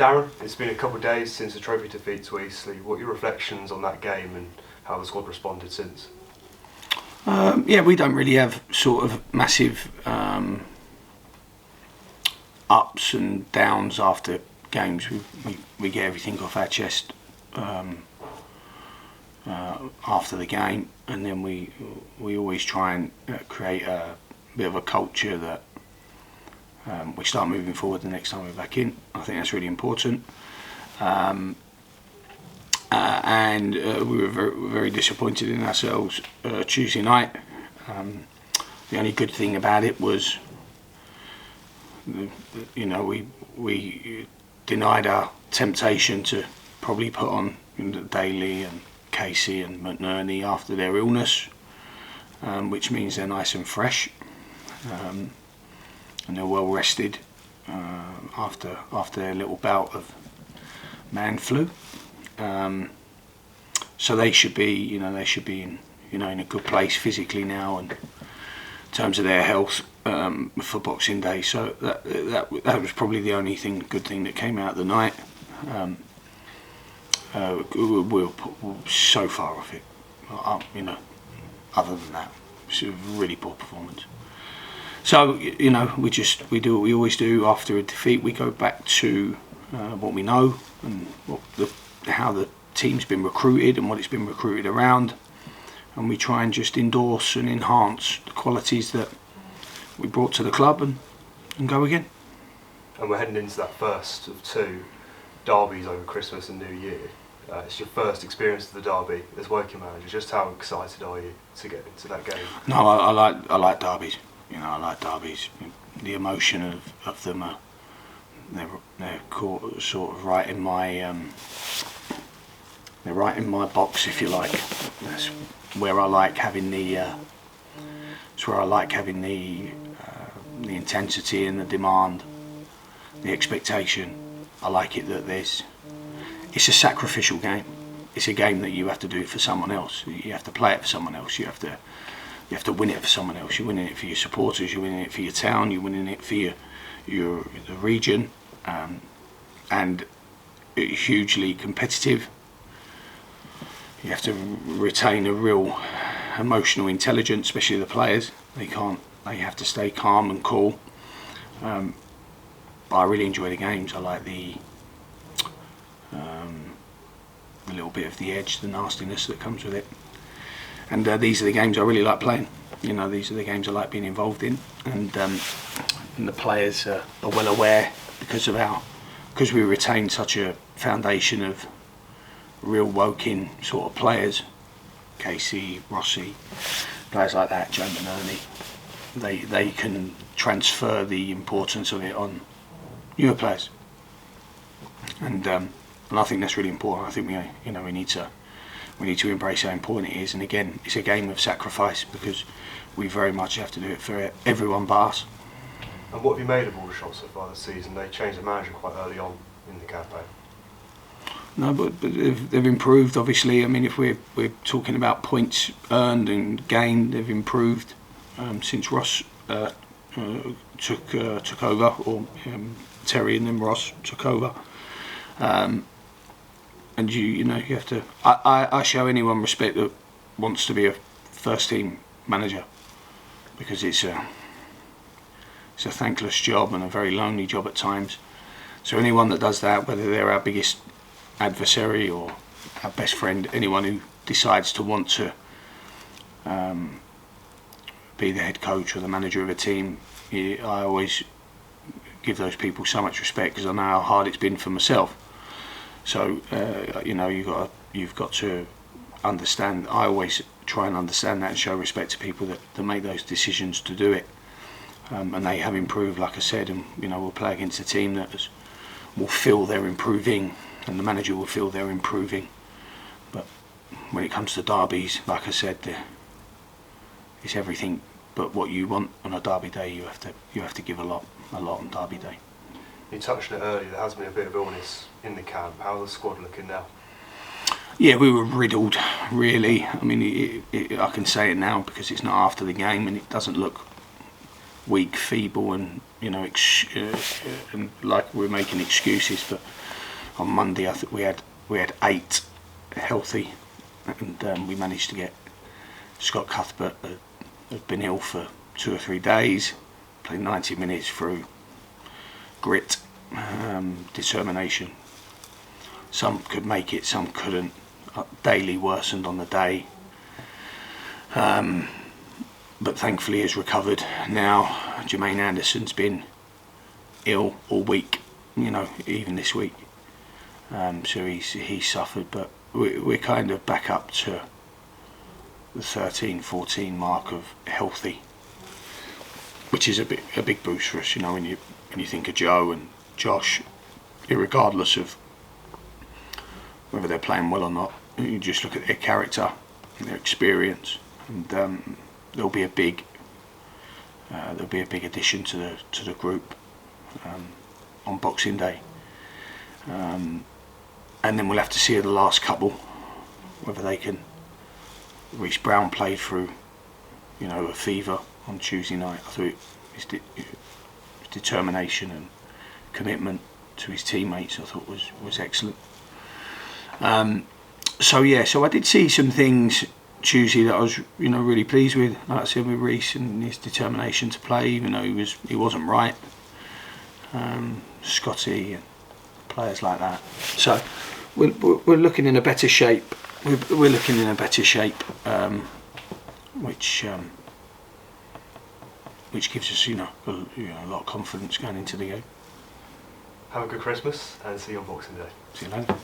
Darren, it's been a couple of days since the trophy defeat to Eastleigh. What are your reflections on that game and how the squad responded since? We don't really have sort of massive ups and downs after games. We get everything off our chest after the game, and then we always try and create a bit of a culture that we start moving forward the next time we're back in. I think that's really important. And we were very disappointed in ourselves Tuesday night. The only good thing about it was, we denied our temptation to probably put on Daly and Casey and McNerney after their illness, which means they're nice and fresh, and they're well rested after their little bout of man flu. So they should be in a good place physically now, and in terms of their health for Boxing Day. So that was probably the only good thing that came out of the night. We're so far off it. Other than that, it's a really poor performance. So we do what we always do after a defeat. We go back to what we know and how the team's been recruited and what it's been recruited around, and we try and just endorse and enhance the qualities that we brought to the club and go again. And we're heading into that first of two derbies over Christmas and New Year. It's your first experience of the derby as working manager. Just how excited are you to get into that game? No, I like derbies. I like derbies. The emotion of them are they're sort of right in my they're right in my box, if you like. That's where I like having the the intensity and the demand, the expectation. I like it that it's a sacrificial game. It's a game that you have to do for someone else. You have to play it for someone else. You have to win it for someone else. You're winning it for your supporters. You're winning it for your town. You're winning it for the region, and it's hugely competitive. You have to retain a real emotional intelligence, especially the players. They have to stay calm and cool. But I really enjoy the games. I like the little bit of the edge, the nastiness that comes with it. And these are the games I really like playing. These are the games I like being involved in. And the players are well aware because we retain such a foundation of real Woking sort of players, Casey, Rossi, players like that, Joe McNerney. They can transfer the importance of it on newer players, and I think that's really important. I think we need to embrace how important it is. And again, it's a game of sacrifice because we very much have to do it for everyone but us. And what have you made of Aldershot so far this season? They changed the manager quite early on in the campaign. No, but they've improved. Obviously, I mean, if we're talking about points earned and gained, they've improved since Ross took over, or Terry and then Ross took over. And you have to. I show anyone respect that wants to be a first team manager, because it's a thankless job and a very lonely job at times. So anyone that does that, whether they're our biggest adversary or our best friend, anyone who decides to want to be the head coach or the manager of a team, I always give those people so much respect because I know how hard it's been for myself. So you've got to understand. I always try and understand that and show respect to people that make those decisions to do it, and they have improved, like I said. And we'll play against a team that will feel they're improving, and the manager will feel they're improving. But when it comes to derbies, like I said, it's everything but what you want on a derby day. You have to give a lot on derby day. You touched on it earlier. There has been a bit of illness in the camp. How is the squad looking now? Yeah, we were riddled, really. I mean, I can say it now because it's not after the game and it doesn't look weak, feeble, and and like we're making excuses. But on Monday, I think we had 8 healthy, and we managed to get Scott Cuthbert had been ill for 2 or 3 days. Played 90 minutes through grit, determination. Some could make it, some couldn't. Daly worsened on the day, but thankfully has recovered now. Jermaine Anderson's been ill all week, even this week, so he's suffered, but we're kind of back up to the 13-14 mark of healthy, which is a big boost for us. When you think of Joe and Josh, irregardless of whether they're playing well or not, you just look at their character, their experience, and there'll be a big addition to the group on Boxing Day, and then we'll have to see the last couple whether they can. Reece Brown played through, a fever on Tuesday night. I thought his determination and commitment to his teammates, I thought was excellent. So I did see some things Tuesday that I was, really pleased with. Like I said, with Reece and his determination to play, even though he wasn't right. Scotty and players like that. So we're looking in a better shape. We're looking in a better shape, which gives us, a lot of confidence going into the game. Have a good Christmas and see you on Boxing Day. See you later.